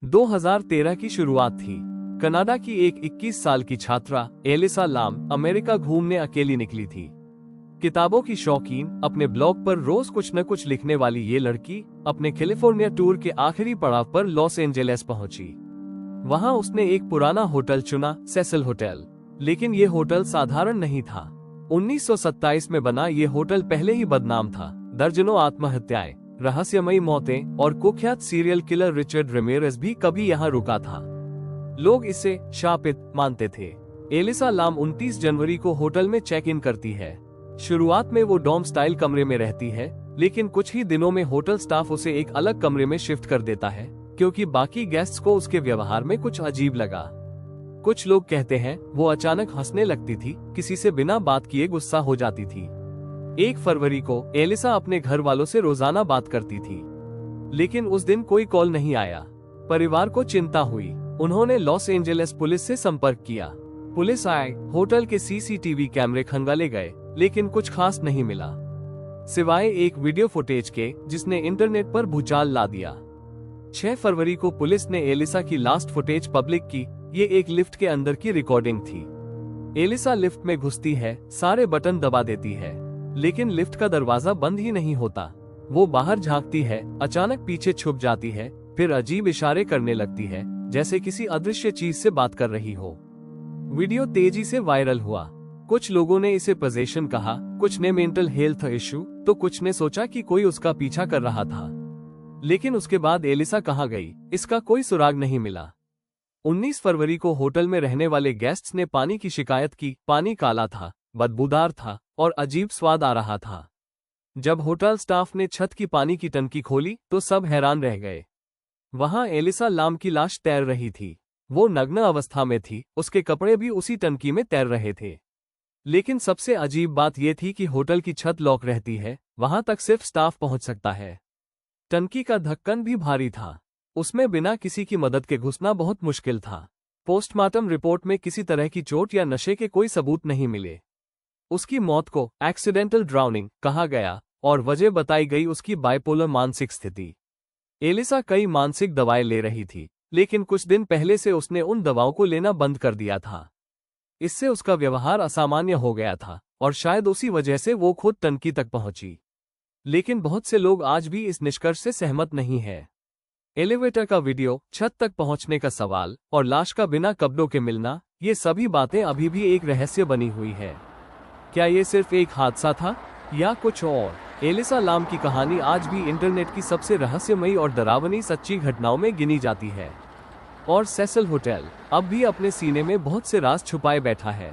2013 की शुरुआत थी। कनाडा की एक 21 साल की छात्रा एलिसा लाम अमेरिका घूमने अकेली निकली थी। किताबों की शौकीन, अपने ब्लॉग पर रोज कुछ न कुछ लिखने वाली ये लड़की अपने कैलिफोर्निया टूर के आखिरी पड़ाव पर लॉस एंजेलिस पहुंची। वहां उसने एक पुराना होटल चुना, सेसिल होटल। लेकिन ये होटल साधारण नहीं था। 1927 में बना ये होटल पहले ही बदनाम था। दर्जनों आत्महत्याएं, रहस्यमयी मौतें और कुख्यात सीरियल किलर रिचर्ड रेमिरेज भी कभी यहाँ रुका था। लोग इसे शापित मानते थे। एलिसा लाम 29 जनवरी को होटल में चेक इन करती है। शुरुआत में वो डॉम स्टाइल कमरे में रहती है, लेकिन कुछ ही दिनों में होटल स्टाफ उसे एक अलग कमरे में शिफ्ट कर देता है, क्योंकि बाकी गेस्ट्स को उसके व्यवहार में कुछ अजीब लगा। कुछ लोग कहते हैं वो अचानक हंसने लगती थी, किसी से बिना बात किए गुस्सा हो जाती थी। 1 फरवरी को एलिसा अपने घर वालों से रोजाना बात करती थी, लेकिन उस दिन कोई कॉल नहीं आया। परिवार को चिंता हुई। उन्होंने लॉस एंजेलिस पुलिस से संपर्क किया। पुलिस आए, होटल के सीसीटीवी कैमरे खंगाले गए, लेकिन कुछ खास नहीं मिला, सिवाय एक वीडियो फुटेज के जिसने इंटरनेट पर भूचाल ला दिया। 6 फरवरी को पुलिस ने एलिसा की लास्ट फुटेज पब्लिक की। ये एक लिफ्ट के अंदर की रिकॉर्डिंग थी। एलिसा लिफ्ट में घुसती है, सारे बटन दबा देती है, लेकिन लिफ्ट का दरवाजा बंद ही नहीं होता। वो बाहर झांकती है, अचानक पीछे छुप जाती है, फिर अजीब इशारे करने लगती है, जैसे किसी अदृश्य चीज से बात कर रही हो। वीडियो तेजी से वायरल हुआ। कुछ लोगों ने इसे पोजेशन कहा, कुछ ने मेंटल हेल्थ इश्यू, तो कुछ ने सोचा कि कोई उसका पीछा कर रहा था। लेकिन उसके बाद एलिसा कहाँ गई, इसका कोई सुराग नहीं मिला। 19 फरवरी को होटल में रहने वाले गेस्ट्स ने पानी की शिकायत की। पानी काला था, बदबूदार था और अजीब स्वाद आ रहा था। जब होटल स्टाफ ने छत की पानी की टंकी खोली तो सब हैरान रह गए। वहां एलिसा लाम की लाश तैर रही थी। वो नग्न अवस्था में थी, उसके कपड़े भी उसी टंकी में तैर रहे थे। लेकिन सबसे अजीब बात यह थी कि होटल की छत लॉक रहती है, वहां तक सिर्फ स्टाफ पहुंच सकता है। टंकी का ढक्कन भी भारी था, उसमें बिना किसी की मदद के घुसना बहुत मुश्किल था। पोस्टमार्टम रिपोर्ट में किसी तरह की चोट या नशे के कोई सबूत नहीं मिले। उसकी मौत को एक्सीडेंटल ड्राउनिंग कहा गया और वजह बताई गई उसकी बाइपोलर मानसिक स्थिति। एलिसा कई मानसिक दवाएं ले रही थी, लेकिन कुछ दिन पहले से उसने उन दवाओं को लेना बंद कर दिया था। इससे उसका व्यवहार असामान्य हो गया था और शायद उसी वजह से वो खुद टंकी तक पहुंची। लेकिन बहुत से लोग आज भी इस निष्कर्ष से सहमत नहीं है। एलिवेटर का वीडियो, छत तक पहुंचने का सवाल और लाश का बिना कपड़ों के मिलना, ये सभी बातें अभी भी एक रहस्य बनी हुई है। क्या ये सिर्फ एक हादसा था या कुछ और? एलिसा लाम की कहानी आज भी इंटरनेट की सबसे रहस्यमयी और डरावनी सच्ची घटनाओं में गिनी जाती है। और सेसिल होटल अब भी अपने सीने में बहुत से राज छुपाए बैठा है।